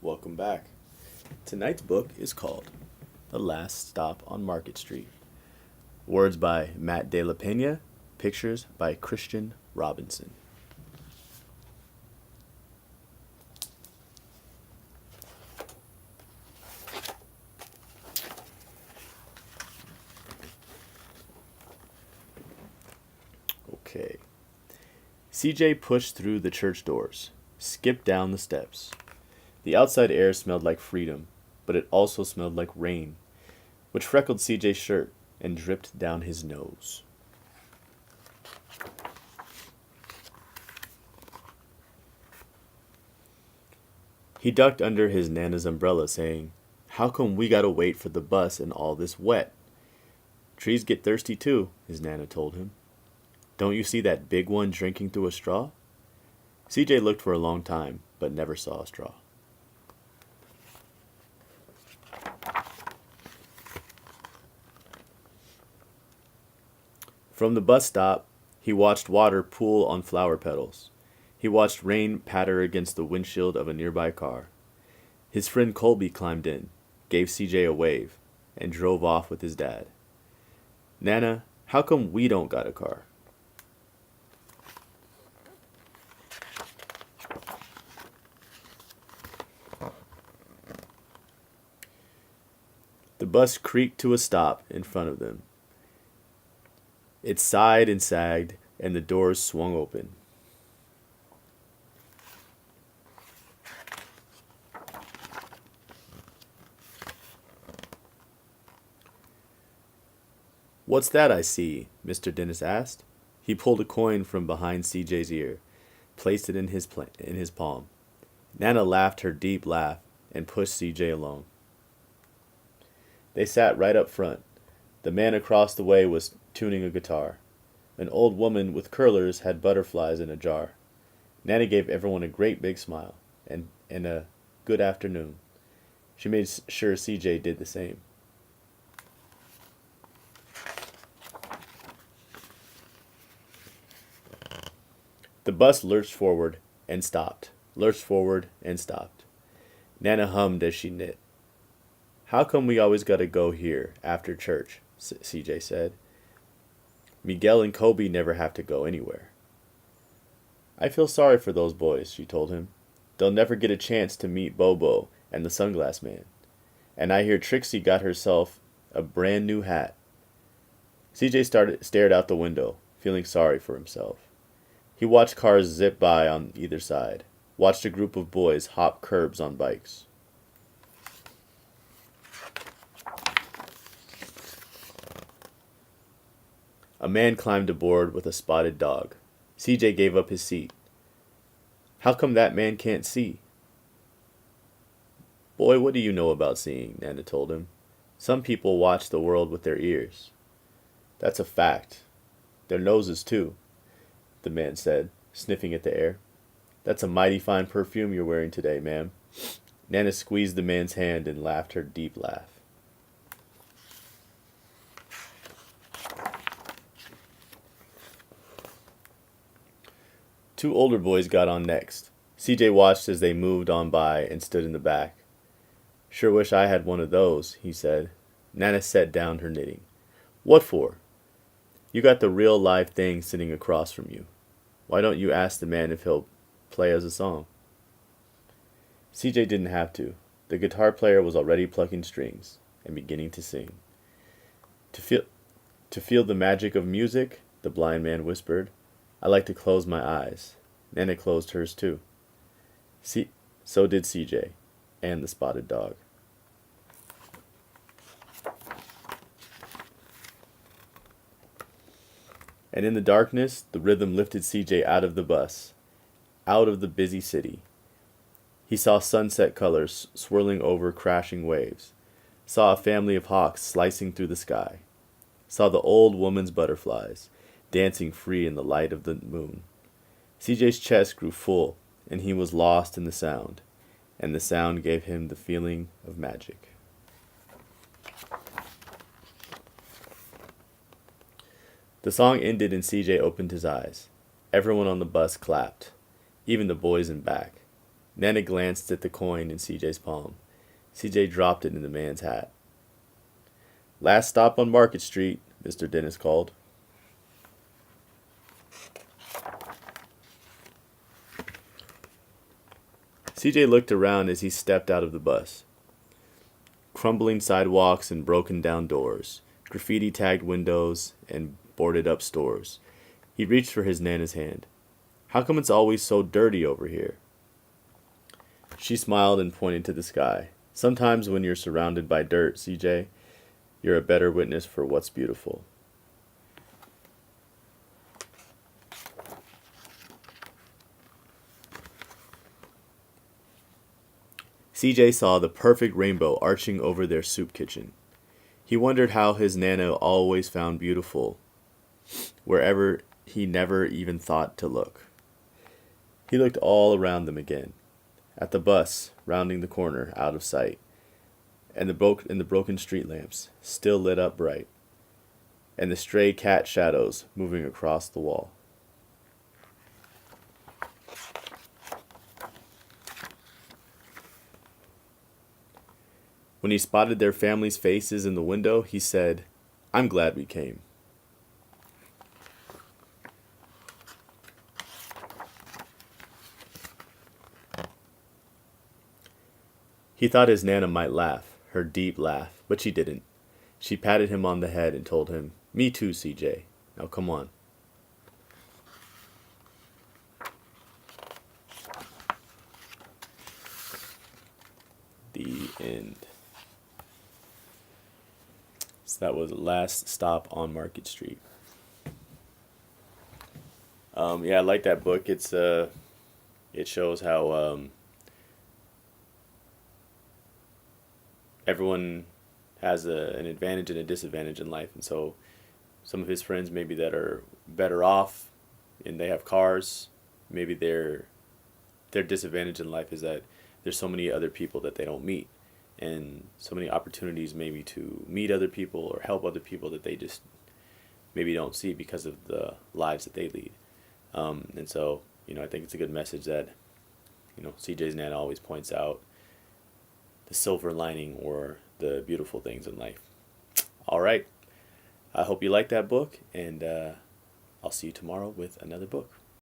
Welcome back. Tonight's book is called The Last Stop on Market Street. Words by Matt De La Pena, pictures by Christian Robinson. Okay. CJ pushed through the church doors, skipped down the steps. The outside air smelled like freedom, but it also smelled like rain, which freckled CJ's shirt and dripped down his nose. He ducked under his Nana's umbrella, saying, "How come we gotta wait for the bus and all this wet?" "Trees get thirsty too," his Nana told him. "Don't you see that big one drinking through a straw?" CJ looked for a long time, but never saw a straw. From the bus stop, he watched water pool on flower petals. He watched rain patter against the windshield of a nearby car. His friend Colby climbed in, gave CJ a wave, and drove off with his dad. "Nana, how come we don't got a car?" The bus creaked to a stop in front of them. It sighed and sagged, and the doors swung open. "What's that I see?" Mr. Dennis asked. He pulled a coin from behind CJ's ear, placed it in his palm. Nana laughed her deep laugh and pushed CJ along. They sat right up front. The man across the way was tuning a guitar. An old woman with curlers had butterflies in a jar. Nana gave everyone a great big smile and a good afternoon. She made sure CJ did the same. The bus lurched forward and stopped, lurched forward and stopped. Nana hummed as she knit. "How come we always gotta go here after church?" CJ said. "Miguel and Kobe never have to go anywhere." "I feel sorry for those boys," she told him. "They'll never get a chance to meet Bobo and the Sunglass Man. And I hear Trixie got herself a brand new hat." CJ stared out the window, feeling sorry for himself. He watched cars zip by on either side, watched a group of boys hop curbs on bikes. A man climbed aboard with a spotted dog. CJ gave up his seat. "How come that man can't see?" "Boy, what do you know about seeing?" Nana told him. "Some people watch the world with their ears." "That's a fact. Their noses, too," the man said, sniffing at the air. "That's a mighty fine perfume you're wearing today, ma'am." Nana squeezed the man's hand and laughed her deep laugh. Two older boys got on next. CJ watched as they moved on by and stood in the back. "Sure wish I had one of those," he said. Nana set down her knitting. "What for?" "You got the real live thing sitting across from you. Why don't you ask the man if he'll play us a song?" CJ didn't have to. The guitar player was already plucking strings and beginning to sing. To feel the magic of music," the blind man whispered, "I like to close my eyes." Nana closed hers too. So did CJ, and the spotted dog. And in the darkness, the rhythm lifted CJ out of the bus, out of the busy city. He saw sunset colors swirling over crashing waves, saw a family of hawks slicing through the sky, saw the old woman's butterflies dancing free in the light of the moon. CJ's chest grew full, and he was lost in the sound, and the sound gave him the feeling of magic. The song ended and CJ opened his eyes. Everyone on the bus clapped, even the boys in back. Nana glanced at the coin in CJ's palm. CJ dropped it in the man's hat. Last stop on Market Street, Mr. Dennis called. CJ looked around as he stepped out of the bus. Crumbling sidewalks and broken down doors, graffiti tagged windows and boarded up stores. He reached for his Nana's hand. How come it's always so dirty over here? She smiled and pointed to the sky. Sometimes when you're surrounded by dirt, CJ, you're a better witness for what's beautiful. CJ saw the perfect rainbow arching over their soup kitchen. He wondered how his Nana always found beautiful wherever he never even thought to look. He looked all around them again, at the bus rounding the corner out of sight, and the broken street lamps still lit up bright, and the stray cat shadows moving across the wall. When he spotted their family's faces in the window, he said, "I'm glad we came." He thought his Nana might laugh, her deep laugh, but she didn't. She patted him on the head and told him, "Me too, CJ. Now come on." The end. So that was Last Stop on Market Street. Yeah, I like that book. It shows how everyone has an advantage and a disadvantage in life, and so some of his friends maybe that are better off and they have cars, maybe their disadvantage in life is that there's so many other people that they don't meet, and so many opportunities maybe to meet other people or help other people that they just maybe don't see because of the lives that they lead. And so, I think it's a good message that, CJ's Nana always points out the silver lining or the beautiful things in life. All right. I hope you like that book, and I'll see you tomorrow with another book.